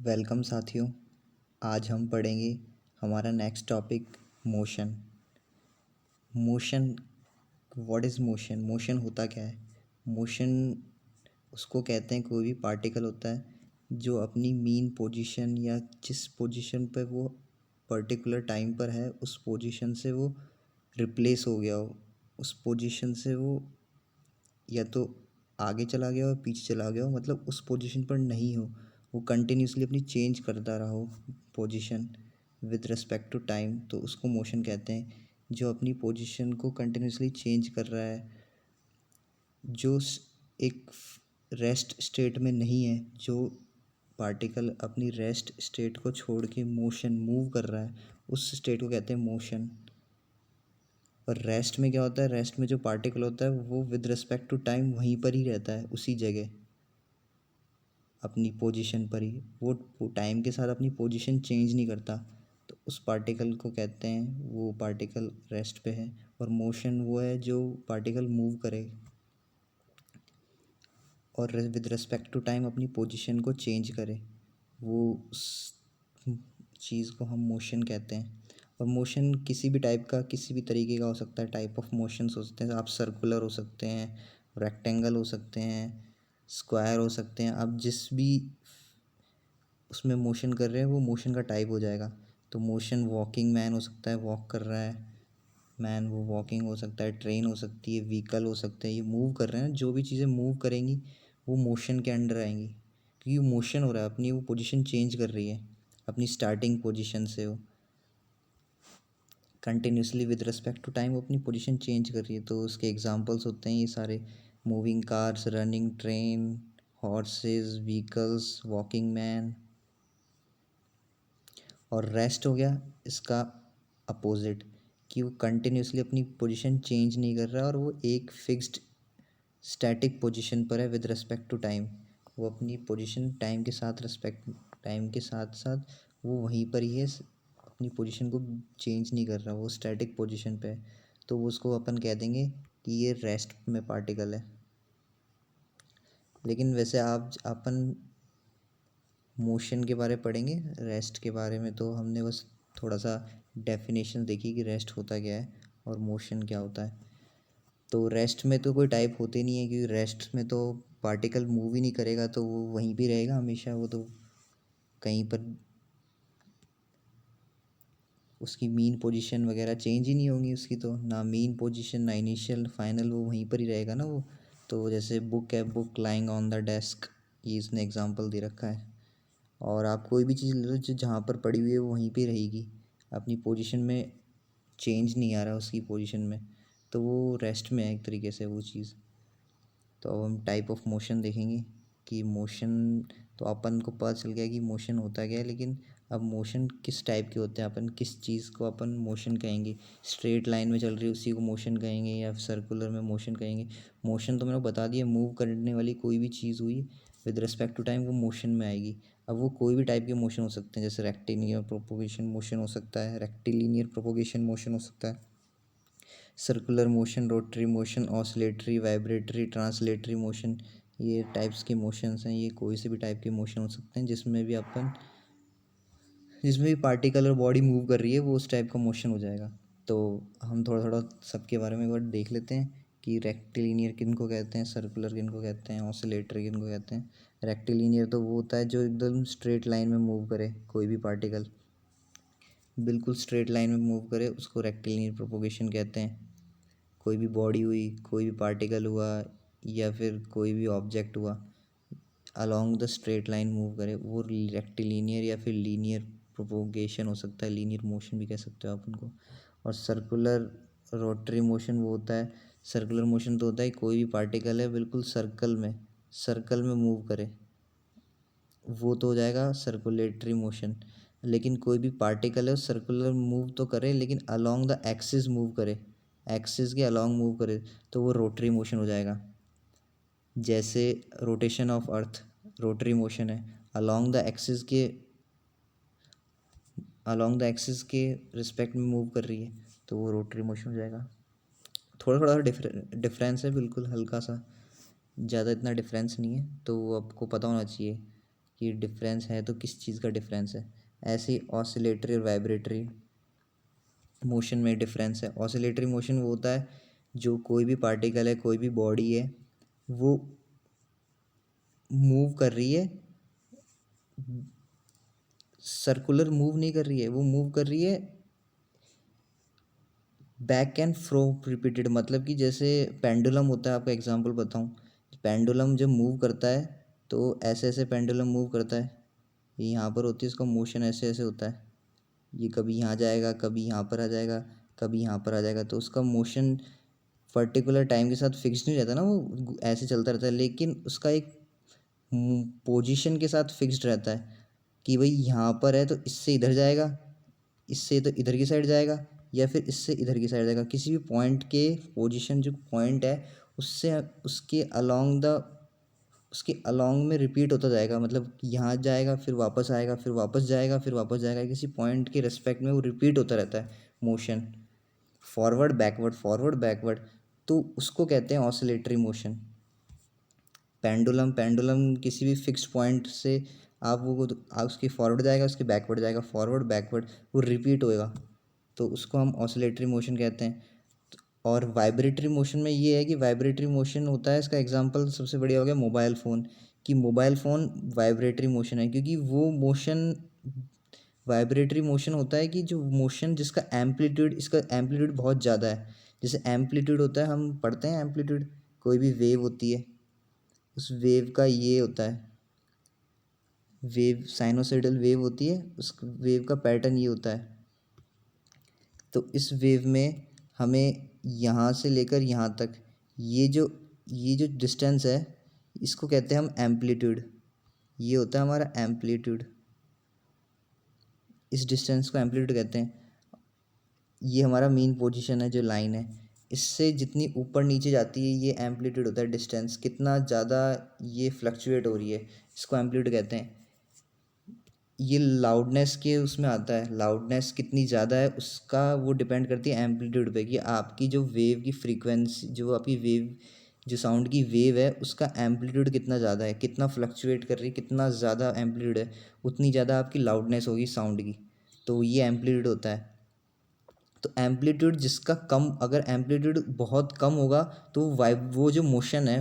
Welcome साथियों। आज हम पढ़ेंगे हमारा next topic motion. Motion, what is motion? Motion होता क्या है? मोशन उसको कहते हैं कोई भी पार्टिकल होता है जो अपनी मीन पोजीशन या जिस पोजीशन पर वो पर्टिकुलर टाइम पर है उस पोजीशन से वो रिप्लेस हो गया हो, उस पोजीशन से वो या तो आगे चला गया हो पीछे चला गया हो, मतलब उस पोजीशन पर नहीं हो, वो कंटिन्यूसली अपनी चेंज करता रहा हो position with respect to time, तो उसको मोशन कहते हैं। जो अपनी पोजीशन को कंटिन्यूसली चेंज कर रहा है, जो एक रेस्ट स्टेट में नहीं है, जो पार्टिकल अपनी रेस्ट स्टेट को छोड़ के मोशन मूव कर रहा है, उस स्टेट को कहते हैं मोशन। और रेस्ट में क्या होता है? रेस्ट में जो पार्टिकल होता है वो विद रिस्पेक्ट टू टाइम वहीं पर ही रहता है, उसी जगह अपनी पोजीशन पर ही। वो टाइम के साथ अपनी पोजीशन चेंज नहीं करता, तो उस पार्टिकल को कहते हैं वो पार्टिकल रेस्ट पे है। और मोशन वो है जो पार्टिकल मूव करे और विद रिस्पेक्ट टू टाइम अपनी पोजीशन को चेंज करे, वो उस चीज़ को हम मोशन कहते हैं। और मोशन किसी भी टाइप का, किसी भी तरीके का हो सकता है। टाइप ऑफ मोशंस हो सकते हैं, आप सर्कुलर हो सकते हैं, रेक्टेंगल हो सकते हैं, स्क्वायर हो सकते हैं। आप जिस भी उसमें मोशन कर रहे हैं वो मोशन का टाइप हो जाएगा। तो मोशन वॉकिंग मैन हो सकता है, वॉक कर रहा है मैन, वो वॉकिंग हो सकता है। ट्रेन हो सकती है, व्हीकल हो सकते हैं, ये मूव कर रहे हैं। जो भी चीज़ें मूव करेंगी वो मोशन के अंडर आएंगी, क्योंकि मोशन हो रहा है, अपनी वो पोजीशन चेंज कर रही है अपनी स्टार्टिंग पोजीशन से। वो continuously with respect to time वो अपनी पोजीशन चेंज कर रही है। तो उसके एग्जांपल्स होते हैं ये सारे: moving cars, running train, horses, vehicles, walking man. और रेस्ट हो गया इसका अपोजिट, कि वो कंटिन्यूसली अपनी पोजीशन चेंज नहीं कर रहा और वो एक फिक्स्ड स्टैटिक पोजीशन पर है विद रिस्पेक्ट टू टाइम। वो अपनी पोजीशन टाइम के साथ साथ वो वहीं पर ही है, अपनी पोजीशन को चेंज नहीं कर रहा, वो स्टैटिक पोजीशन पे है। तो वो उसको अपन कह देंगे कि ये रेस्ट में पार्टिकल है। लेकिन वैसे आप अपन मोशन के बारे में पढ़ेंगे, रेस्ट के बारे में तो हमने बस थोड़ा सा डेफिनेशन देखी कि रेस्ट होता क्या है और मोशन क्या होता है। तो रेस्ट में तो कोई टाइप होते नहीं है, क्योंकि रेस्ट में तो पार्टिकल मूव ही नहीं करेगा, तो वो वहीं पे रहेगा हमेशा। वो तो कहीं पर उसकी मीन पोजीशन वगैरह चेंज ही नहीं होंगी उसकी, तो ना मीन पोजीशन ना इनिशियल फाइनल, वो वहीं पर ही रहेगा ना वो। तो जैसे बुक है, book lying on the desk, ये इसने एग्जांपल दे रखा है। और आप कोई भी चीज़ ले लो जो जहाँ पर पड़ी हुई है वो वहीं पे रहेगी, अपनी पोजीशन में चेंज नहीं आ रहा उसकी पोजीशन में, तो वो रेस्ट में है एक तरीके से वो चीज़। तो अब हम टाइप ऑफ मोशन देखेंगे कि मोशन, तो अपन को पता चल गया कि मोशन होता क्या है। लेकिन अब मोशन किस टाइप के होते हैं, अपन किस चीज़ को अपन मोशन कहेंगे? स्ट्रेट लाइन में चल रही है उसी को मोशन कहेंगे, या सर्कुलर में मोशन कहेंगे? मोशन तो मैंने बता दिया, मूव करने वाली कोई भी चीज़ हुई विद रिस्पेक्ट टू टाइम वो मोशन में आएगी। अब वो कोई भी टाइप के मोशन हो सकते हैं, जैसे रेक्टिलिनियर प्रोपोगेशन मोशन हो सकता है, रेक्टिलिनियर प्रोपोगेशन मोशन हो सकता है, circular motion, rotary motion, oscillatory, vibratory, translatory motion. ये टाइप्स के मोशंस हैं। ये कोई से भी टाइप के मोशन हो सकते हैं जिसमें भी पार्टिकल और बॉडी मूव कर रही है, वो उस टाइप का मोशन हो जाएगा। तो हम थोड़ा थोड़ा सबके बारे में एक बार देख लेते हैं कि रेक्टिलिनियर किन को कहते हैं, सर्कुलर किन को कहते हैं, ऑसिलेटरी किन को कहते हैं। रेक्टिलिनियर तो वो होता है जो एकदम स्ट्रेट लाइन में मूव करे, कोई भी पार्टिकल बिल्कुल स्ट्रेट लाइन में मूव करे, उसको रेक्टिलिनियर प्रोपोगेशन कहते हैं। कोई भी बॉडी हुई, कोई भी पार्टिकल हुआ, या फिर कोई भी ऑब्जेक्ट हुआ, along the straight line move करे, वो रेक्टिलिनियर या फिर लीनियर प्रोपोगेशन हो सकता है, लीनियर मोशन भी कह सकते हो आप उनको। और सर्कुलर रोटरी मोशन वो होता है, सर्कुलर मोशन तो होता है कोई भी पार्टिकल है बिल्कुल सर्कल में मूव करे, वो तो हो जाएगा सर्कुलेटरी मोशन। लेकिन कोई भी पार्टिकल है सर्कुलर मूव तो करे लेकिन अलोंग द एक्सिस मूव करे, एक्सिस के अलोंग मूव करे, तो वो रोटरी मोशन हो जाएगा। जैसे rotation of earth rotary motion है, अलोंग द एक्सिस के रिस्पेक्ट में मूव कर रही है, तो वो रोटरी मोशन हो जाएगा। थोड़ा थोड़ा डिफरेंस है, बिल्कुल हल्का सा, ज़्यादा इतना डिफरेंस नहीं है, तो वो आपको पता होना चाहिए कि डिफरेंस है तो किस चीज़ का डिफरेंस है। ऐसे ही ऑसिलेटरी और वाइब्रेटरी मोशन में डिफरेंस है। ऑसिलेटरी मोशन वो होता है जो कोई भी पार्टिकल है, कोई भी बॉडी है, वो मूव कर रही है, सर्कुलर मूव नहीं कर रही है, वो मूव कर रही है बैक एंड फ्रो रिपीटेड। मतलब कि जैसे पेंडुलम होता है, आपका एग्जांपल बताऊं, पेंडुलम जब मूव करता है तो ऐसे ऐसे पेंडुलम मूव करता है, ये यहाँ पर होती है, इसका मोशन ऐसे ऐसे होता है, ये कभी यहाँ जाएगा, कभी यहाँ पर आ जाएगा, कभी यहाँ पर आ जाएगा, तो उसका मोशन पर्टिकुलर टाइम के साथ फिक्स नहीं रहता ना, वो ऐसे चलता रहता है, लेकिन उसका एक पोजीशन के साथ फिक्स्ड रहता है कि भाई यहाँ पर है तो इससे इधर जाएगा, इससे तो इधर की साइड जाएगा, या फिर इससे इधर की साइड जाएगा। किसी भी पॉइंट के पोजीशन जो पॉइंट है उससे उसके अलोंग में रिपीट होता जाएगा, मतलब यहाँ जाएगा फिर वापस आएगा, फिर वापस जाएगा, फिर वापस जाएगा, किसी पॉइंट के रिस्पेक्ट में वो रिपीट होता रहता है motion, forward backward forward backward. तो उसको कहते हैं ऑसिलेटरी मोशन। पेंडुलम पेंडुलम किसी भी फिक्स्ड पॉइंट से आप उसकी फॉरवर्ड जाएगा, उसके बैकवर्ड जाएगा, फॉरवर्ड बैकवर्ड, वो रिपीट होएगा, तो उसको हम ऑसिलेटरी मोशन कहते हैं। और वाइब्रेटरी मोशन में ये है कि वाइब्रेटरी मोशन होता है, इसका एग्जांपल सबसे बढ़िया हो गया मोबाइल फ़ोन, कि मोबाइल फ़ोन वाइब्रेटरी मोशन है, क्योंकि वो मोशन वाइब्रेटरी मोशन होता है कि जो मोशन जिसका एम्पलीट्यूड, इसका एम्पलीट्यूड बहुत ज़्यादा है। जैसे एम्पलीट्यूड होता है, हम पढ़ते हैं एम्पलीट्यूड, कोई भी वेव होती है, उस वेव का ये होता है, वेव साइनोसॉइडल वेव होती है, उस वेव का पैटर्न ये होता है। तो इस वेव में हमें यहाँ से लेकर यहाँ तक ये जो डिस्टेंस है, इसको कहते हैं हम एम्पलीट्यूड, ये होता है हमारा एम्पलीट्यूड, इस डिस्टेंस को एम्पलीट्यूड कहते हैं। ये हमारा मीन पोजीशन है, जो लाइन है, इससे जितनी ऊपर नीचे जाती है ये एम्पलीट्यूड होता है, डिस्टेंस कितना ज़्यादा ये फ्लक्चुएट हो रही है, इसको एम्पलीट्यूड कहते हैं। ये लाउडनेस के उसमें आता है, लाउडनेस कितनी ज़्यादा है उसका वो डिपेंड करती है एम्पलीट्यूड पे, कि आपकी जो वेव की फ्रीक्वेंसी, जो आपकी वेव, जो साउंड की वेव है उसका एम्पलीट्यूड कितना ज़्यादा है, कितना फ्लक्चुएट कर रही है, कितना ज़्यादा एम्पलीट्यूड है, उतनी ज़्यादा आपकी लाउडनेस होगी साउंड की, तो ये एम्पलीट्यूड होता है। तो एम्पलीट्यूड जिसका कम, अगर एम्पलीट्यूड बहुत कम होगा तो वो जो मोशन है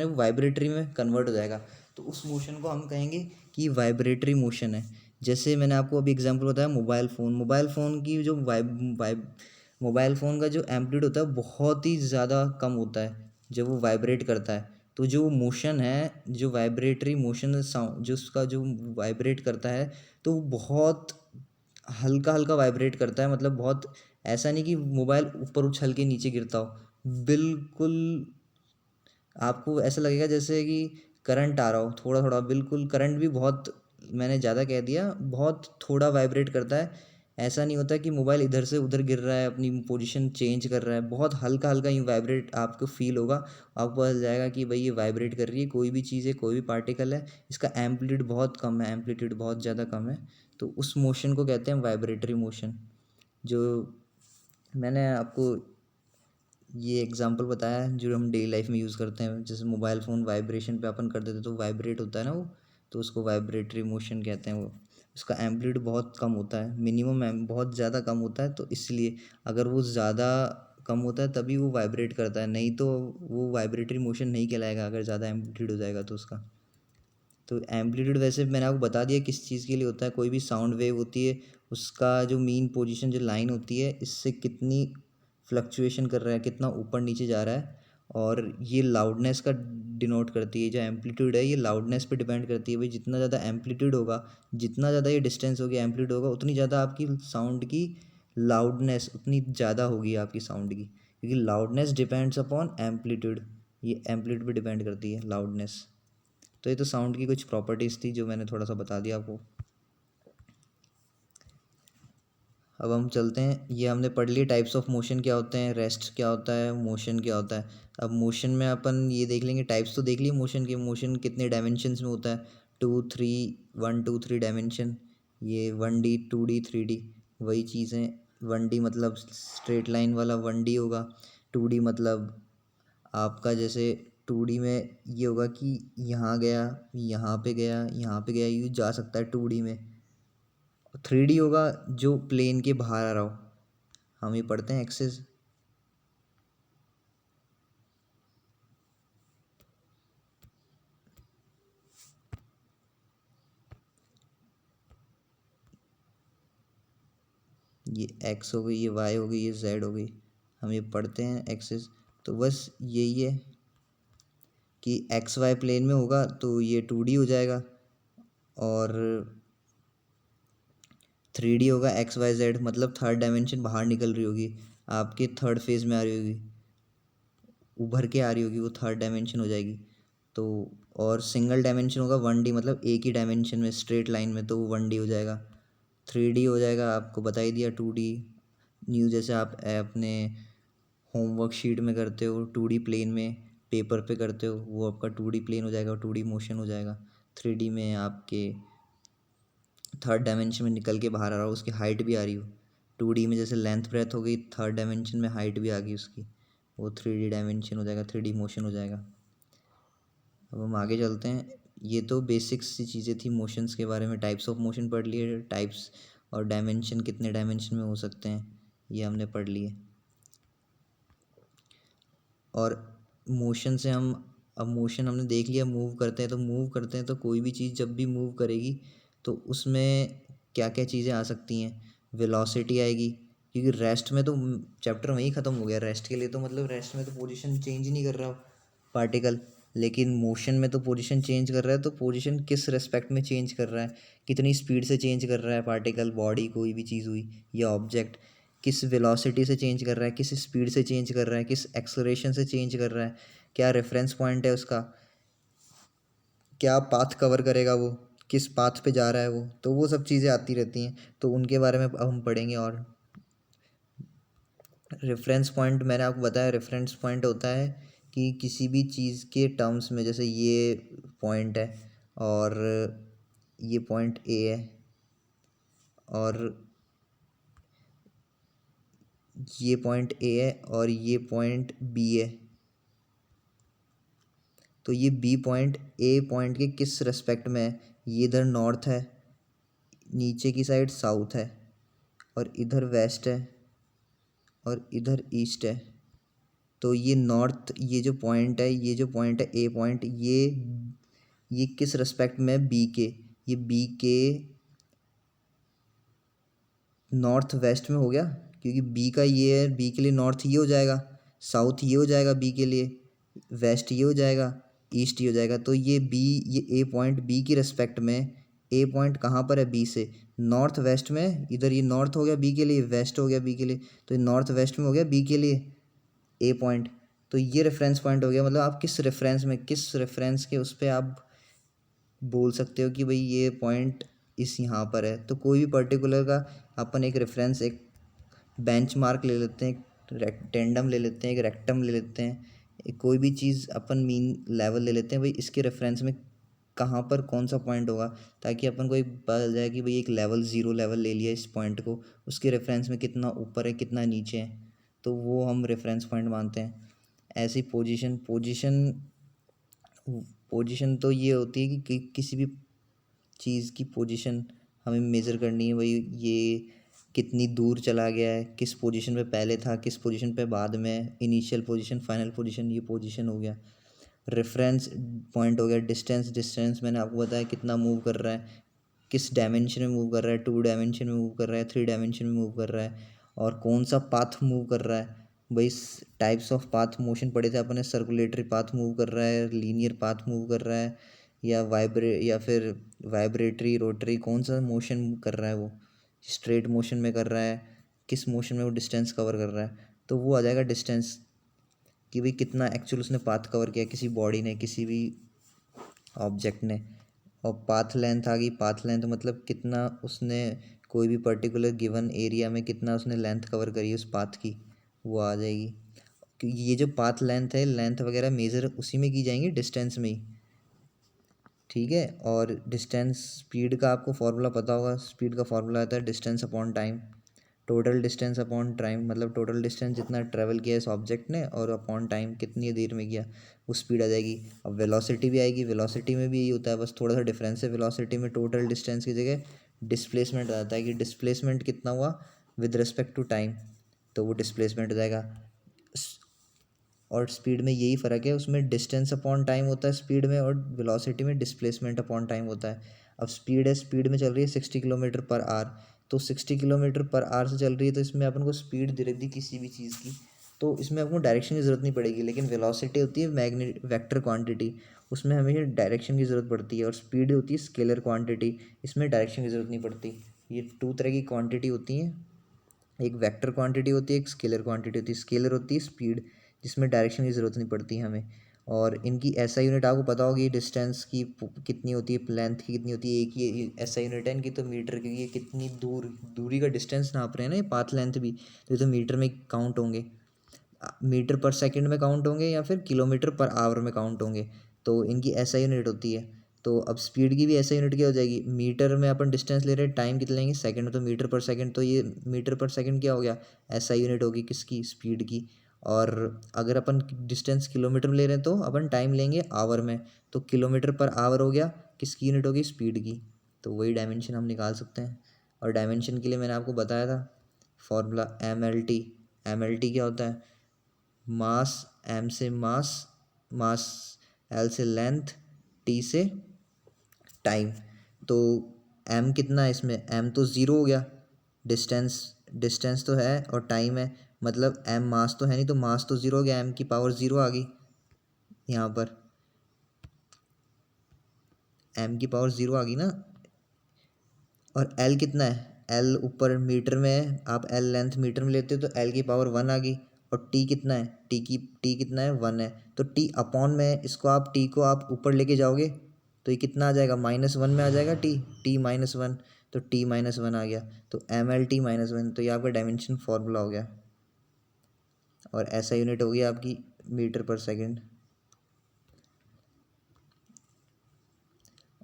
वो वाइब्रेटरी में कन्वर्ट हो जाएगा, तो उस मोशन को हम कहेंगे कि वाइब्रेटरी मोशन है। जैसे मैंने आपको अभी एग्जांपल बताया मोबाइल फ़ोन की जो मोबाइल फ़ोन का जो एम्पलीट्यूड होता है बहुत ही ज़्यादा कम होता है जब वो वाइब्रेट करता है, तो जो मोशन है, जो वाइब्रेटरी मोशन साउंड जो उसका जो वाइब्रेट करता है, तो वो बहुत हल्का हल्का वाइब्रेट करता है, मतलब बहुत, ऐसा नहीं कि मोबाइल ऊपर उछल के नीचे गिरता हो, बिल्कुल आपको ऐसा लगेगा जैसे कि करंट आ रहा हो थोड़ा थोड़ा, बिल्कुल करंट भी बहुत, मैंने ज़्यादा कह दिया, बहुत थोड़ा वाइब्रेट करता है। ऐसा नहीं होता कि मोबाइल इधर से उधर गिर रहा है, अपनी पोजीशन चेंज कर रहा है, बहुत हल्का हल्का ही वाइब्रेट आपको फील होगा, आपको पता चल जाएगा कि भाई ये वाइब्रेट कर रही है, कोई भी चीज़ है, कोई भी पार्टिकल है, इसका एम्पलीट्यूड बहुत कम है, एम्पलीट्यूड बहुत ज़्यादा कम है, तो उस मोशन को कहते हैं वाइब्रेटरी मोशन। जो मैंने आपको ये एग्जांपल बताया जो हम डेली लाइफ में यूज़ करते हैं, जैसे मोबाइल फ़ोन वाइब्रेशन पे अपन कर देते तो वाइब्रेट होता है ना वो, तो उसको वाइब्रेटरी मोशन कहते हैं। वो उसका एम्पलीट्यूड बहुत कम होता है, मिनिमम बहुत ज़्यादा कम होता है, तो इसलिए अगर वो ज़्यादा कम होता है तभी वो वाइब्रेट करता है, नहीं तो वो वाइब्रेटरी मोशन नहीं कहलाएगा अगर ज़्यादा एम्पलीट्यूड हो जाएगा तो उसका। तो एम्पलीट्यूड वैसे मैंने आपको बता दिया किस चीज़ के लिए होता है, कोई भी साउंड वेव होती है उसका जो मीन पोजीशन जो लाइन होती है, इससे कितनी फ्लक्चुएशन कर रहा है, कितना ऊपर नीचे जा रहा है, और ये लाउडनेस का डिनोट करती है, जो एम्पलीट्यूड है ये लाउडनेस पे डिपेंड करती है, भाई जितना ज़्यादा एम्पलीट्यूड होगा, जितना ज़्यादा ये डिस्टेंस होगी, एम्पलीट्यूड होगा, उतनी ज़्यादा आपकी साउंड की लाउडनेस उतनी ज़्यादा होगी आपकी साउंड की, क्योंकि लाउडनेस डिपेंड्स अपॉन एम्पलीट्यूड, ये एम्पलीट्यूड पे डिपेंड करती है लाउडनेस। तो ये तो साउंड की कुछ प्रॉपर्टीज़ थी जो मैंने थोड़ा सा बता दिया आपको। अब हम चलते हैं, ये हमने पढ़ लिए टाइप्स ऑफ मोशन क्या होते हैं, रेस्ट क्या होता है, मोशन क्या होता है। अब मोशन में अपन ये देख लेंगे, टाइप्स तो देख लिए मोशन के, मोशन कितने डायमेंशंस में होता है, 1 2 3 डायमेंशन, ये 1D 2D 3D, वही चीज़ें। 1D मतलब स्ट्रेट लाइन वाला 1D होगा, 2D मतलब आपका जैसे 2D में ये होगा कि यहाँ गया, यहाँ पे गया, यहाँ पे गया, ये जा सकता है 2D में। 3D होगा जो प्लेन के बाहर आ रहा हो, हम ये पढ़ते हैं एक्सिस। ये एक्स हो गई, ये वाई हो गई, ये जेड हो गई, हम ये पढ़ते हैं एक्सिस। तो बस यही है कि एक्स वाई प्लेन में होगा तो ये 2D हो जाएगा, और 3D होगा एक्स वाई जेड, मतलब थर्ड डायमेंशन बाहर निकल रही होगी, आपके थर्ड फेज में आ रही होगी, उभर के आ रही होगी, वो थर्ड डायमेंशन हो जाएगी। तो और सिंगल डायमेंशन होगा 1D, मतलब एक ही डायमेंशन में स्ट्रेट लाइन में, तो वो 1D हो जाएगा। 3D हो जाएगा, आपको बता ही दिया 2D। न्यू जैसे आप अपने होमवर्क शीट में करते हो 2D प्लेन में, पेपर पे करते हो, वो आपका 2D प्लेन हो जाएगा, 2D मोशन हो जाएगा। 3D में आपके थर्ड डायमेंशन में निकल के बाहर आ रहा हो, उसकी हाइट भी आ रही हो। 2D में जैसे लेंथ ब्रेथ हो गई, थर्ड डायमेंशन में हाइट भी आ गई उसकी, वो 3D डायमेंशन हो जाएगा, 3D मोशन हो जाएगा। अब हम आगे चलते हैं। ये तो बेसिक्स सी चीज़ें थी मोशंस के बारे में, टाइप्स ऑफ मोशन पढ़ लिए, टाइप्स और डायमेंशन कितने डायमेंशन में हो सकते हैं ये हमने पढ़ लिए। और मोशन से हम, अब मोशन हमने देख लिया, मूव करते हैं, तो मूव करते हैं तो कोई भी चीज़ जब भी मूव करेगी तो उसमें क्या क्या चीज़ें आ सकती हैं। वेलोसिटी आएगी, क्योंकि रेस्ट में तो चैप्टर वहीं ख़त्म हो गया। रेस्ट के लिए तो मतलब रेस्ट में तो पोजीशन चेंज ही नहीं कर रहा पार्टिकल, लेकिन मोशन में तो पोजीशन चेंज कर रहा है। तो पोजीशन किस रेस्पेक्ट में चेंज कर रहा है, कितनी स्पीड से चेंज कर रहा है पार्टिकल, बॉडी कोई भी चीज़ हुई या ऑब्जेक्ट, किस वेलोसिटी से चेंज कर रहा है, किस स्पीड से चेंज कर रहा है, किस एक्सेलरेशन से चेंज कर रहा है, क्या रेफरेंस पॉइंट है उसका, क्या पाथ कवर करेगा वो, किस पाथ पे जा रहा है वो, तो वो सब चीज़ें आती रहती हैं। तो उनके बारे में अब हम पढ़ेंगे। और रेफरेंस पॉइंट मैंने आपको बताया, रेफरेंस पॉइंट होता है कि किसी भी चीज़ के टर्म्स में, जैसे ये पॉइंट है और ये पॉइंट ए है और ये पॉइंट ए है और ये पॉइंट बी है, तो ये बी पॉइंट ए पॉइंट के किस रेस्पेक्ट में है। ये इधर नॉर्थ है, नीचे की साइड साउथ है, और इधर वेस्ट है और इधर ईस्ट है। तो ये नॉर्थ, ये जो पॉइंट है, ये जो पॉइंट है ए पॉइंट, ये किस रेस्पेक्ट में है, बी के, ये बी के नॉर्थ वेस्ट में हो गया, क्योंकि बी का ये है, बी के लिए नॉर्थ ये हो जाएगा, साउथ ये हो जाएगा बी के लिए, वेस्ट ये हो जाएगा, ईस्ट ये हो जाएगा। तो ये बी, ये ए पॉइंट बी की रिस्पेक्ट में, ए पॉइंट कहाँ पर है, बी से नॉर्थ वेस्ट में, इधर ये नॉर्थ हो गया बी के लिए, वेस्ट हो गया बी के लिए, तो ये नॉर्थ वेस्ट में हो गया बी के लिए ए पॉइंट। तो ये रेफरेंस पॉइंट हो गया, मतलब आप किस रेफरेंस में, किस रेफरेंस के उस पर आप बोल सकते हो कि भाई ये पॉइंट इस यहाँ पर है। तो कोई भी पर्टिकुलर का अपन एक रेफरेंस, एक बेंचमार्क ले लेते हैं, एक रेक्टेंडम ले लेते हैं, एक रेक्टम ले लेते हैं, कोई भी चीज़ अपन मीन लेवल ले लेते हैं, भाई इसके रेफरेंस में कहाँ पर कौन सा पॉइंट होगा, ताकि अपन को एक पता चल जाए कि भाई एक लेवल, ज़ीरो लेवल ले लिया इस पॉइंट को, उसके रेफरेंस में कितना ऊपर है कितना नीचे है, तो वो हम रेफरेंस पॉइंट मानते हैं। ऐसी पोजीशन, पोजीशन तो ये होती है कि किसी भी चीज़ की पोजीशन हमें मेज़र करनी है, भाई ये कितनी दूर चला गया है, किस पोजीशन पे पहले था, किस पोजीशन पे बाद में, इनिशियल पोजीशन, फाइनल पोजीशन, ये पोजीशन हो गया। रेफरेंस पॉइंट हो गया। डिस्टेंस, डिस्टेंस मैंने आपको बताया कितना मूव कर रहा है, किस डायमेंशन में मूव कर रहा है, 2 डायमेंशन में मूव कर रहा है, 3 डायमेंशन में मूव कर रहा है, और कौन सा पाथ मूव कर रहा है। भाई टाइप्स ऑफ पाथ मोशन पढ़े थे अपने, सर्कुलेटरी पाथ मूव कर रहा है, लीनियर पाथ मूव कर रहा है, या फिर वाइब्रेटरी, रोटरी, कौन सा मोशन कर रहा है वो, स्ट्रेट मोशन में कर रहा है, किस मोशन में वो डिस्टेंस कवर कर रहा है। तो वो आ जाएगा डिस्टेंस, कि भाई कितना एक्चुअल उसने पाथ कवर किया, किसी बॉडी ने, किसी भी ऑब्जेक्ट ने। और पाथ लेंथ आ गई, पाथ लेंथ मतलब कितना उसने कोई भी पर्टिकुलर गिवन एरिया में कितना उसने लेंथ कवर करी है उस पाथ की, वो आ जाएगी। क्योंकि ये जो पाथ लेंथ है, लेंथ वगैरह मेज़र उसी में की जाएंगी, डिस्टेंस में ही, ठीक है। और डिस्टेंस, स्पीड का आपको फार्मूला पता होगा, स्पीड का फार्मूला आता है distance upon time. Total distance upon time, मतलब टोटल डिस्टेंस जितना ट्रैवल किया इस ऑब्जेक्ट ने और अपॉन टाइम कितनी देर में किया, वो स्पीड आ जाएगी। अब वेलोसिटी भी आएगी, वेलोसिटी में भी यही होता है, बस थोड़ा सा डिफरेंस है। वेलोसिटी में टोटल डिस्टेंस की जगह डिस्प्लेसमेंट आता है कि डिस्प्लेसमेंट कितना हुआ विद रिस्पेक्ट टू टाइम, तो वो डिस्प्लेसमेंट हो जाएगा। और स्पीड में यही फ़र्क है, उसमें डिस्टेंस अपॉन टाइम होता है स्पीड में, और वेलोसिटी में डिस्प्लेसमेंट अपॉन टाइम होता है। अब स्पीड है, स्पीड में चल रही है 60 किलोमीटर पर आवर, तो 60 किलोमीटर पर आवर से चल रही है, तो इसमें अपन को स्पीड दे रखी किसी भी चीज़ की, तो इसमें आपको डायरेक्शन की ज़रूरत नहीं पड़ेगी। लेकिन वेलोसिटी होती है मैग्नेट वेक्टर क्वांटिटी, उसमें हमें डायरेक्शन की ज़रूरत पड़ती है। और स्पीड होती है स्केलर क्वांटिटी, इसमें डायरेक्शन की ज़रूरत नहीं पड़ती। ये टू तरह की क्वांटिटी होती हैं, एक वेक्टर क्वांटिटी होती है, एक स्केलर क्वांटिटी होती है। स्केलर होती है स्पीड, जिसमें डायरेक्शन की ज़रूरत नहीं पड़ती हमें। और इनकी एसआई यूनिट आपको पता होगी, डिस्टेंस की कितनी होती है, लेंथ की कितनी होती है, एक ही एसआई यूनिट है इनकी तो मीटर, क्योंकि ये कितनी दूरी का डिस्टेंस नाप रहे हैं ना, ये पाथ लेंथ भी, तो ये तो मीटर में काउंट होंगे, मीटर पर सेकंड में काउंट होंगे या फिर किलोमीटर पर आवर में काउंट होंगे। तो इनकी एसआई यूनिट होती है। तो अब स्पीड की भी एसआई यूनिट क्या हो जाएगी, मीटर में अपन डिस्टेंस ले रहे हैं, टाइम कितना लेंगे सेकंड में, तो मीटर पर सेकंड, तो ये मीटर पर सेकंड क्या हो गया, एसआई यूनिट होगी किसकी, स्पीड की। और अगर अपन डिस्टेंस किलोमीटर में ले रहे हैं तो अपन टाइम लेंगे आवर में, तो किलोमीटर पर आवर हो गया किसकी यूनिट होगी, स्पीड की। तो वही डायमेंशन हम निकाल सकते हैं। और डायमेंशन के लिए मैंने आपको बताया था फॉर्मूला MLT। MLT क्या होता है, मास, एम से मास, एल से लेंथ, टी से टाइम। तो एम कितना है इसमें, एम तो ज़ीरो हो गया, डिस्टेंस डिस्टेंस तो है और टाइम है, मतलब एम मास तो है नहीं, तो मास तो ज़ीरो हो गया, एम की पावर ज़ीरो आ गई यहाँ पर, एम की पावर ज़ीरो आ गई ना। और एल कितना है, एल ऊपर मीटर में है, आप एल लेंथ मीटर में लेते हो तो एल की पावर वन आ गई। और टी कितना है, टी कितना है, वन है, तो टी अपॉन में इसको आप टी को आप ऊपर लेके जाओगे तो ये कितना आ जाएगा, -1 में आ जाएगा टी -1, तो टी -1 आ गया, तो MLT -1, तो ये आपका डायमेंशन फार्मूला हो गया। और ऐसा यूनिट हो गई आपकी मीटर पर सेकंड।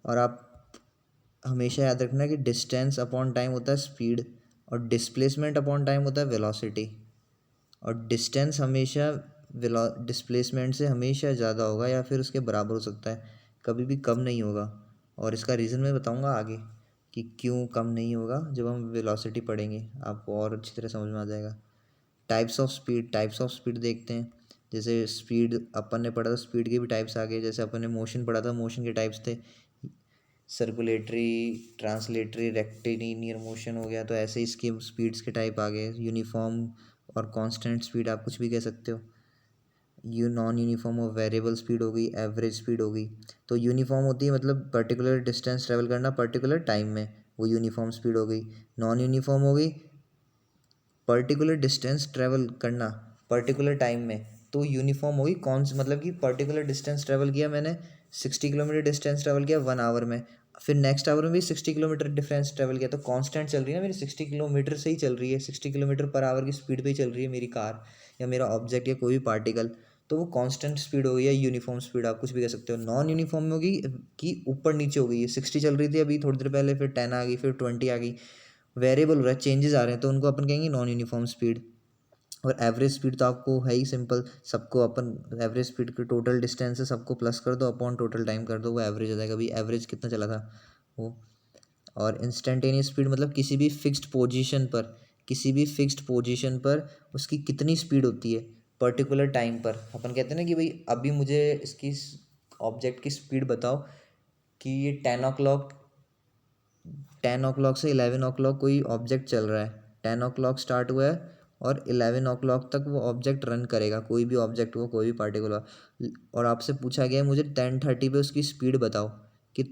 और आप हमेशा याद रखना कि डिस्टेंस अपॉन टाइम होता है स्पीड, और डिस्प्लेसमेंट अपॉन टाइम होता है वेलोसिटी। और डिस्टेंस हमेशा डिस्प्लेसमेंट से हमेशा ज़्यादा होगा या फिर उसके बराबर हो सकता है, कभी भी कम नहीं होगा। और इसका रीज़न मैं बताऊंगा आगे कि क्यों कम नहीं होगा, जब हम वेलोसिटी पढ़ेंगे आपको और अच्छी तरह समझ में आ जाएगा। टाइप्स ऑफ स्पीड देखते हैं। जैसे स्पीड अपन ने पढ़ा था, स्पीड के भी टाइप्स आ गए। जैसे अपन ने मोशन पढ़ा था, मोशन के टाइप्स थे सर्कुलेटरी, ट्रांसलेटरी, रेक्टिलिनियर मोशन हो गया, तो ऐसे इसके स्पीड्स के टाइप आ गए, यूनिफॉर्म और कांस्टेंट स्पीड, आप कुछ भी कह सकते हो। नॉन यूनिफॉर्म और वेरिएबल स्पीड हो गई, एवरेज स्पीड हो गई। तो यूनिफॉर्म होती है मतलब पर्टिकुलर डिस्टेंस ट्रेवल करना पर्टिकुलर टाइम में, वो यूनिफॉर्म स्पीड हो गई। नॉन यूनिफॉर्म हो गई पर्टिकुलर डिस्टेंस ट्रेवल करना पर्टिकुलर टाइम में, तो यूनिफॉर्म होगी कौन सी, मतलब कि पर्टिकुलर डिस्टेंस ट्रेवल किया मैंने, 60 किलोमीटर डिस्टेंस ट्रेवल किया 1 आवर में, फिर नेक्स्ट आवर में भी 60 किलोमीटर डिफरेंस ट्रेवल किया, तो कांस्टेंट चल रही है ना मेरी, 60 किलोमीटर से ही चल रही है, 60 किलोमीटर पर आवर की स्पीड पे ही चल रही है मेरी कार या मेरा ऑब्जेक्ट या कोई भी पार्टिकल, तो वो कांस्टेंट स्पीड हो गई या यूनिफॉर्म स्पीड, आप कुछ भी कह सकते हो। नॉन यूनिफॉर्म में होगी कि ऊपर नीचे हो गई है, 60 चल रही थी अभी थोड़ी देर पहले, फिर 10 आ गई, फिर 20 आ गई, वेरिएबल हो रहा है, चेंजेस आ रहे हैं, तो उनको अपन कहेंगे नॉन यूनिफॉर्म स्पीड। और एवरेज स्पीड तो आपको है ही सिंपल, सबको अपन एवरेज स्पीड के टोटल डिस्टेंस है सबको प्लस कर दो अपॉन टोटल टाइम कर दो, वो एवरेज आ जाएगा। अभी एवरेज कितना चला था वो। और इंस्टेंटेनियस स्पीड मतलब किसी भी फिक्स्ड पोजीशन पर उसकी कितनी स्पीड होती है पर्टिकुलर टाइम पर। अपन कहते हैं ना कि भाई अभी मुझे इसकी ऑब्जेक्ट की स्पीड बताओ कि ये 10 o'clock से 11 o'clock कोई ऑब्जेक्ट चल रहा है, 10 o'clock स्टार्ट हुआ है और 11 o'clock तक वो ऑब्जेक्ट रन करेगा, कोई भी ऑब्जेक्ट हो, कोई भी पार्टिकुलर। और आपसे पूछा गया है मुझे 10:30 पे उसकी स्पीड बताओ कि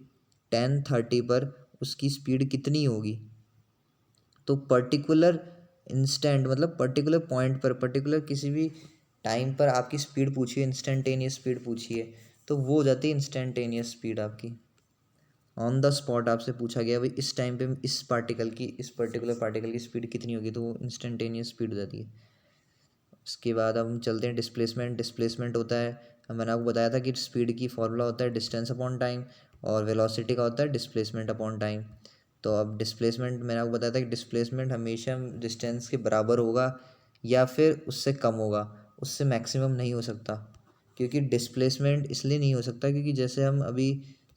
10:30 पर उसकी स्पीड कितनी होगी। तो पर्टिकुलर इंस्टेंट मतलब पर्टिकुलर पॉइंट पर पर्टिकुलर किसी भी टाइम पर आपकी स्पीड पूछिए, इंस्टेंटेनियस स्पीड पूछिए, तो वो हो जाती है इंस्टेंटेनियस स्पीड आपकी। ऑन द स्पॉट आपसे पूछा गया भाई इस टाइम पे इस पर्टिकुलर पार्टिकल की स्पीड कितनी होगी, तो वो इंस्टेंटेनियस स्पीड हो जाती है। उसके बाद हम चलते हैं डिस्प्लेसमेंट। डिस्प्लेसमेंट होता है, मैंने आपको बताया था कि स्पीड की फॉर्मूला होता है डिस्टेंस अपॉन टाइम, और वेलोसिटी का होता है डिस्प्लेसमेंट अपॉन टाइम। तो अब डिस्प्लेसमेंट मैंने आपको बताया था कि डिस्प्लेसमेंट हमेशा डिस्टेंस के बराबर होगा या फिर उससे कम होगा, उससे मैक्सिमम नहीं हो सकता। क्योंकि डिस्प्लेसमेंट इसलिए नहीं हो सकता क्योंकि जैसे हम अभी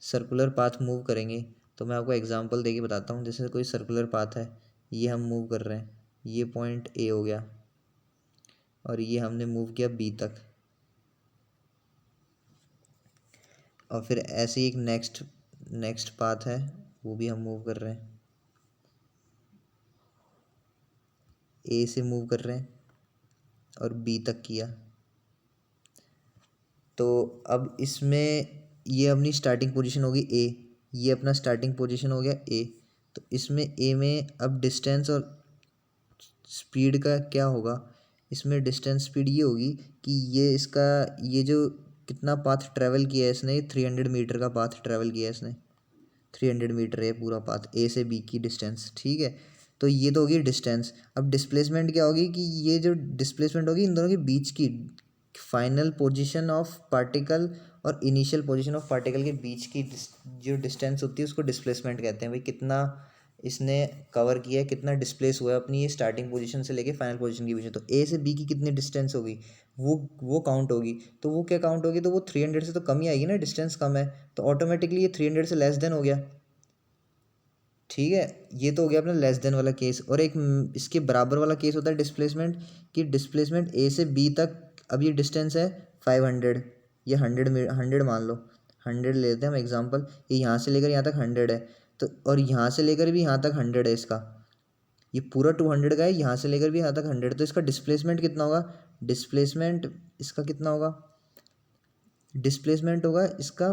सर्कुलर पाथ मूव करेंगे, तो मैं आपको एग्जांपल देके बताता हूँ। जैसे कोई सर्कुलर पाथ है, ये हम मूव कर रहे हैं, ये पॉइंट ए हो गया और ये हमने मूव किया बी तक, और फिर ऐसे ही एक नेक्स्ट पाथ है, वो भी हम मूव कर रहे हैं, ए से मूव कर रहे हैं और बी तक किया। तो अब इसमें ये अपनी स्टार्टिंग पोजीशन होगी ए, ये अपना स्टार्टिंग पोजीशन हो गया ए। तो इसमें ए में अब डिस्टेंस और स्पीड का क्या होगा, इसमें डिस्टेंस स्पीड ये होगी कि ये इसका ये जो कितना पाथ ट्रैवल किया है इसने, 300 मीटर का पाथ ट्रैवल किया है इसने, 300 मीटर है पूरा पाथ ए से बी की डिस्टेंस, ठीक है। तो ये तो होगी डिस्टेंस। अब डिस्प्लेसमेंट क्या होगी कि ये जो डिस्प्लेसमेंट होगी इन दोनों के बीच की, फाइनल पोजीशन ऑफ पार्टिकल और इनिशियल पोजीशन ऑफ पार्टिकल के बीच की जो डिस्टेंस होती है उसको डिस्प्लेसमेंट कहते हैं। भाई कितना इसने कवर किया है, कितना डिस्प्लेस हुआ है अपनी ये स्टार्टिंग पोजीशन से लेके फाइनल पोजीशन के बीच में। तो ए से बी की कितनी डिस्टेंस होगी वो काउंट होगी। तो वो क्या काउंट होगी, तो वो 300 से तो कम ही आएगी ना, डिस्टेंस कम है तो ऑटोमेटिकली ये 300 से लेस देन हो गया, ठीक है। ये तो हो गया अपना लेस देन वाला केस। और एक इसके बराबर वाला केस होता है डिस्प्लेसमेंट, कि डिस्प्लेसमेंट ए से बी तक, अब ये डिस्टेंस है 500, ये 100 मान लो, 100 लेते हैं हम एग्जांपल, ये यहाँ से लेकर यहाँ तक 100 है। तो और यहाँ से लेकर भी यहाँ तक 100 है इसका, ये पूरा 200 का है, यहाँ से लेकर भी यहाँ तक 100। तो इसका डिस्प्लेसमेंट कितना होगा, डिस्प्लेसमेंट इसका कितना होगा, डिस्प्लेसमेंट होगा इसका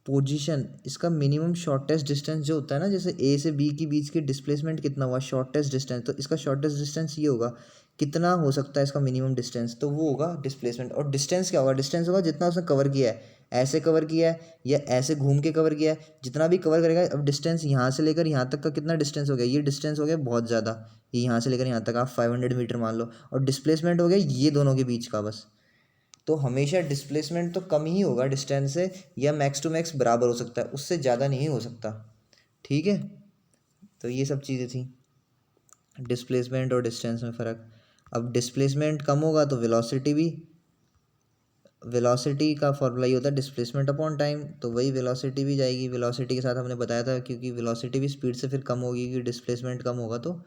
पोजीशन, इसका मिनिमम शॉर्टेस्ट डिस्टेंस जो होता है ना, जैसे ए से बी के बीच की डिस्प्लेसमेंट कितना हुआ, शॉर्टेस्ट डिस्टेंस, तो इसका शॉर्टेस्ट डिस्टेंस ये होगा, कितना हो सकता है इसका मिनिमम डिस्टेंस, तो वो होगा डिस्प्लेसमेंट। और डिस्टेंस क्या होगा, डिस्टेंस होगा जितना उसने कवर किया है, ऐसे कवर किया है या ऐसे घूम के कवर किया है, जितना भी कवर करेगा। अब डिस्टेंस यहाँ से लेकर यहाँ तक का कितना डिस्टेंस हो गया, ये डिस्टेंस हो गया बहुत ज़्यादा, ये यहाँ से लेकर यहाँ तक आप 500 मीटर मान लो, और डिस्प्लेसमेंट हो गया ये दोनों के बीच का बस। तो हमेशा डिस्प्लेसमेंट तो कम ही होगा डिस्टेंस से, या मैक्स टू मैक्स बराबर हो सकता है, उससे ज़्यादा नहीं हो सकता, ठीक है। तो ये सब चीज़ें थी, डिस्प्लेसमेंट और डिस्टेंस में फ़र्क। अब डिस्प्लेसमेंट कम होगा तो वेलोसिटी भी, वेलोसिटी का फॉर्मूला ये होता है डिस्प्लेसमेंट अपॉन टाइम, तो वही वेलोसिटी भी जाएगी, वेलोसिटी के साथ हमने बताया था, क्योंकि वेलोसिटी भी स्पीड से फिर कम होगी क्योंकि डिस्प्लेसमेंट कम होगा तो।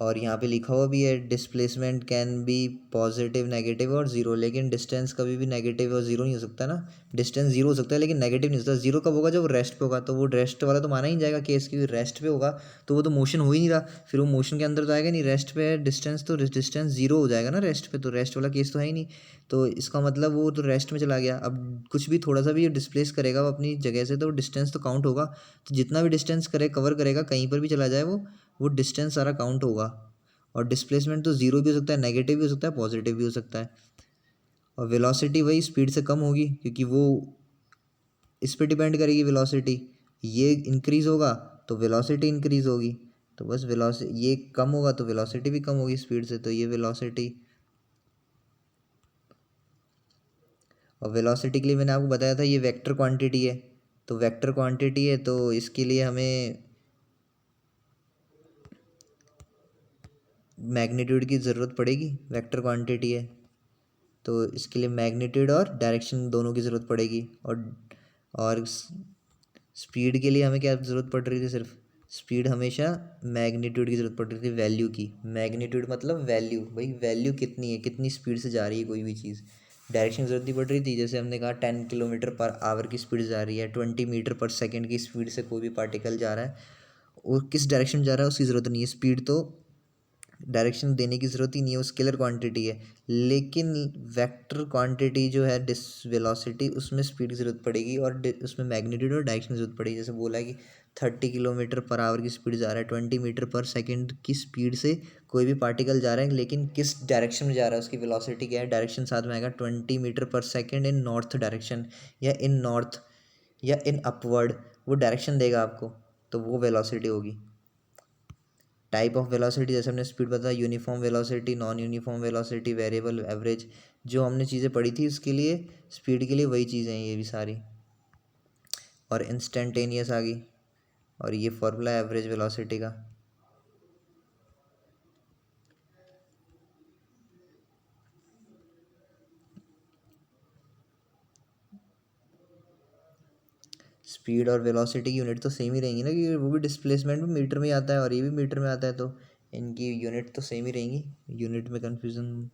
और यहाँ पे लिखा हुआ भी है displacement can be positive, negative और जीरो, लेकिन डिस्टेंस कभी भी नेगेटिव और जीरो नहीं हो सकता ना। डिस्टेंस जीरो हो सकता है लेकिन नेगेटिव नहीं हो सकता। जीरो कब होगा, जब रेस्ट पे होगा, तो वो रेस्ट वाला तो माना ही नहीं जाएगा केस, क्योंकि रेस्ट पे होगा तो वो तो मोशन हो ही नहीं रहा, फिर वो मोशन के अंदर तो आएगा नहीं। रेस्ट पे है डिस्टेंस, तो डिस्टेंस जीरो हो जाएगा ना रेस्ट पे, तो रेस्ट वाला केस तो है ही नहीं। तो इसका मतलब वो तो रेस्ट में चला गया। अब कुछ भी थोड़ा सा भी डिस्प्लेस करेगा वो अपनी जगह से, तो डिस्टेंस तो काउंट होगा। तो जितना भी डिस्टेंस करे कवर करेगा, कहीं पर भी चला जाए वो डिस्टेंस सारा काउंट होगा। और डिस्प्लेसमेंट तो जीरो भी हो सकता है, नेगेटिव भी हो सकता है, पॉजिटिव भी हो सकता है। और वेलोसिटी वही स्पीड से कम होगी, क्योंकि वो इस पे डिपेंड करेगी वेलोसिटी, ये इंक्रीज़ होगा तो वेलोसिटी इंक्रीज़ होगी। तो बस वेलोसिटी ये कम होगा तो वेलोसिटी भी कम होगी स्पीड से, तो ये वेलोसिटी। और वेलोसिटी के लिए मैंने आपको बताया था ये वेक्टर क्वांटिटी है, तो वेक्टर क्वांटिटी है तो इसके लिए हमें मैग्नीट्यूड की ज़रूरत पड़ेगी, वेक्टर क्वांटिटी है तो इसके लिए मैग्नीट्यूड और डायरेक्शन दोनों की ज़रूरत पड़ेगी। और स्पीड के लिए हमें क्या ज़रूरत पड़ रही थी, सिर्फ स्पीड हमेशा मैग्नीट्यूड की ज़रूरत पड़ रही थी, वैल्यू की। मैग्नीट्यूड मतलब वैल्यू, भाई वैल्यू कितनी है, कितनी स्पीड से जा रही है कोई भी चीज़। डायरेक्शन की ज़रूरत नहीं पड़ रही थी, जैसे हमने कहा 10 किलोमीटर पर आवर की स्पीड जा रही है, 20 मीटर पर सेकेंड की स्पीड से कोई भी पार्टिकल जा रहा है, और किस डायरेक्शन जा रहा है उसकी ज़रूरत नहीं है। स्पीड तो डायरेक्शन देने की ज़रूरत ही नहीं है, वो स्केलर क्वांटिटी है। लेकिन वेक्टर क्वांटिटी जो है डिस वेलोसिटी, उसमें स्पीड की ज़रूरत पड़ेगी और उसमें मैग्नीट्यूड और डायरेक्शन की ज़रूरत पड़ेगी। जैसे बोला है कि 30 किलोमीटर पर आवर की स्पीड जा रहा है, 20 मीटर पर सेकेंड की स्पीड से कोई भी पार्टिकल जा रहा है, लेकिन किस डायरेक्शन में जा रहा है उसकी वेलोसिटी क्या है, डायरेक्शन साथ में आएगा 20 मीटर पर सेकेंड इन नॉर्थ डायरेक्शन, या इन नॉर्थ या इन अपवर्ड, वो डायरेक्शन देगा आपको, तो वो वेलोसिटी होगी। टाइप ऑफ वेलोसिटी जैसे हमने स्पीड बताया, uniform velocity, non uniform velocity, variable, average, जो हमने चीज़ें पढ़ी थी उसके लिए, स्पीड के लिए वही चीज़ें हैं ये भी सारी। और इंस्टेंटेनियस आ गई, और ये फॉर्मूला है एवरेज वेलोसिटी का। स्पीड और वेलोसिटी की यूनिट तो सेम ही रहेंगी ना, क्योंकि वो भी डिस्प्लेसमेंट में मीटर में ही आता है और ये भी मीटर में आता है, तो इनकी यूनिट तो सेम ही रहेंगी, यूनिट में कन्फ्यूज़न।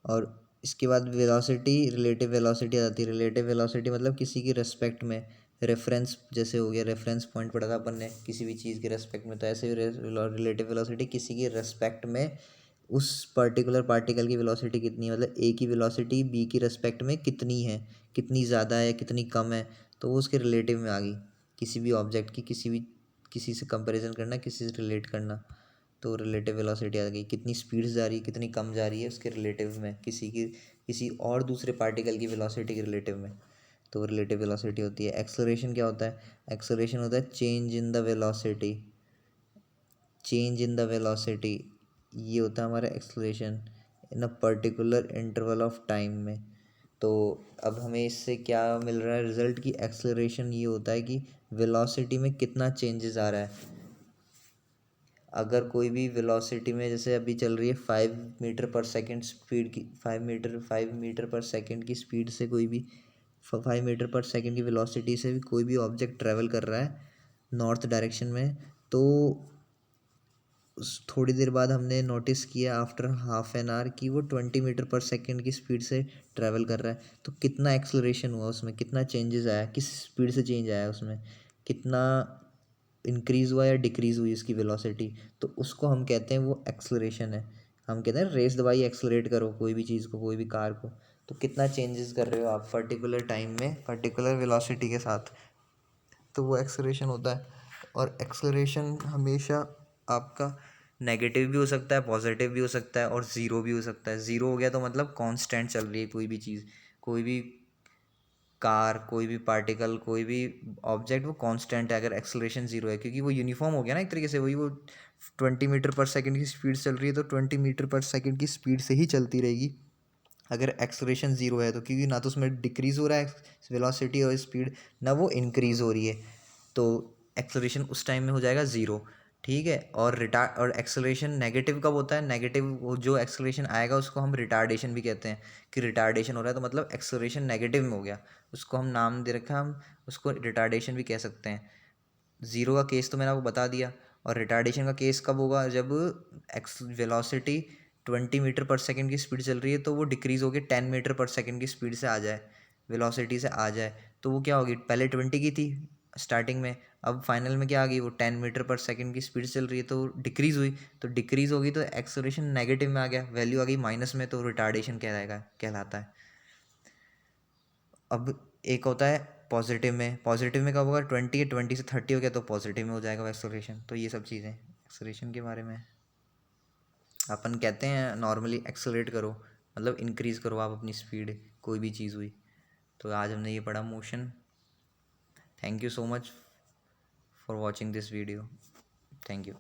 और इसके बाद वेलोसिटी, रिलेटिव वेलोसिटी आ जाती है। रिलेटिव वेलोसिटी मतलब किसी की रेस्पेक्ट में, रेफरेंस जैसे हो गया, रेफरेंस पॉइंट पढ़ा था अपन ने किसी भी चीज़ के रेस्पेक्ट में, तो ऐसे ही रिलेटिव वेलोसिटी किसी की रेस्पेक्ट में उस पर्टिकुलर पार्टिकल की वेलोसिटी कितनी है, मतलब ए की वेलोसिटी बी की रेस्पेक्ट में कितनी है, कितनी ज़्यादा है कितनी कम है, तो वो उसके रिलेटिव में आ गई। किसी भी ऑब्जेक्ट की किसी से कंपैरिजन करना, किसी से रिलेट करना, तो रिलेटिव वेलोसिटी आ गई। कितनी स्पीड से जा रही है, कितनी कम जा रही है उसके रिलेटिव में, किसी और दूसरे पार्टिकल की वेलोसिटी के रिलेटिव में, तो रिलेटिव वेलोसिटी होती है। एक्सेलरेशन क्या होता है? एक्सेलरेशन होता है change in the velocity, change in the velocity, ये होता है हमारा acceleration in a particular interval of time में। तो अब हमें इससे क्या मिल रहा है रिजल्ट की, एक्सेलरेशन ये होता है कि वेलोसिटी में कितना चेंजेस आ रहा है। अगर कोई भी वेलोसिटी में, जैसे अभी चल रही है 5 मीटर पर सेकेंड स्पीड की, 5 मीटर पर सेकेंड की स्पीड से कोई भी 5 मीटर पर सेकेंड की वेलोसिटी से भी कोई भी ऑब्जेक्ट ट्रैवल कर रहा है नॉर्थ डायरेक्शन में, तो उस थोड़ी देर बाद हमने नोटिस किया आफ्टर हाफ एन आवर कि वो 20 मीटर पर सेकेंड की स्पीड से ट्रैवल कर रहा है। तो कितना एक्सलरेशन हुआ उसमें, कितना चेंजेस आया, किस स्पीड से चेंज आया उसमें, कितना इंक्रीज़ हुआ या डिक्रीज़ हुई उसकी वेलोसिटी, तो उसको हम कहते हैं वो एक्सलरेशन है। हम कहते हैं रेस दबाई एक्सलरेट करो कोई भी चीज़ को, कोई भी कार को, तो कितना चेंजेस कर रहे हो आप पर्टिकुलर टाइम में पर्टिकुलर वेलोसिटी के साथ, तो वो एक्सलरेशन होता है। और एक्सलरेशन हमेशा आपका नेगेटिव भी हो सकता है, पॉजिटिव भी हो सकता है, और ज़ीरो भी हो सकता है। ज़ीरो हो गया तो मतलब कांस्टेंट चल रही है कोई भी चीज़, कोई भी कार, कोई भी पार्टिकल, कोई भी ऑब्जेक्ट, वो कांस्टेंट है अगर एक्सलरेशन ज़ीरो है, क्योंकि वो यूनिफॉर्म हो गया ना एक तरीके से। वही वो 20 मीटर पर सेकेंड की स्पीड चल रही है तो 20 मीटर पर सेकेंड की स्पीड से ही चलती रहेगी अगर एक्सलेशन ज़ीरो है तो, क्योंकि ना तो उसमें डिक्रीज़ हो रहा है वेलोसिटी और स्पीड, ना वो इंक्रीज़ हो रही है, तो एक्सलेशन उस टाइम में हो जाएगा ज़ीरो। ठीक है। और एक्सलेशन नेगेटिव कब होता है? नेगेटिव वो जो एक्सलेशन आएगा उसको हम रिटार्डेशन भी कहते हैं, कि रिटार्डेशन हो रहा है तो मतलब एक्सलेशन नेगेटिव में हो गया, उसको हम नाम दे रखा, हम उसको रिटार्डेशन भी कह सकते हैं। ज़ीरो का केस तो मैंने आपको बता दिया, और रिटार्डेशन का केस कब होगा? जब एक्स वेलोसिटी 20 मीटर पर सेकेंड की स्पीड चल रही है तो वो डिक्रीज़ होकर 10 मीटर पर सेकेंड की स्पीड से आ जाए, वेलोसिटी से आ जाए, तो वो क्या होगी? पहले 20 की थी स्टार्टिंग में, अब फाइनल में क्या आ गई? वो 10 मीटर पर सेकेंड की स्पीड चल रही है तो डिक्रीज़ हुई, तो डिक्रीज़ होगी तो एक्सेलरेशन नेगेटिव में आ गया, वैल्यू आ गई माइनस में, तो रिटार्डेशन कहलाता है। अब एक होता है पॉजिटिव में, पॉजिटिव में कब होगा? 20 से 30 हो गया तो पॉजिटिव में हो जाएगा एक्सेलरेशन। तो ये सब चीज़ें एक्सेलरेशन के बारे में। अपन कहते हैं नॉर्मली एक्सेलरेट करो, मतलब इंक्रीज़ करो आप अपनी स्पीड, कोई भी चीज़ हुई। तो आज हमने ये पढ़ा motion. Thank you so much for watching this video. Thank you.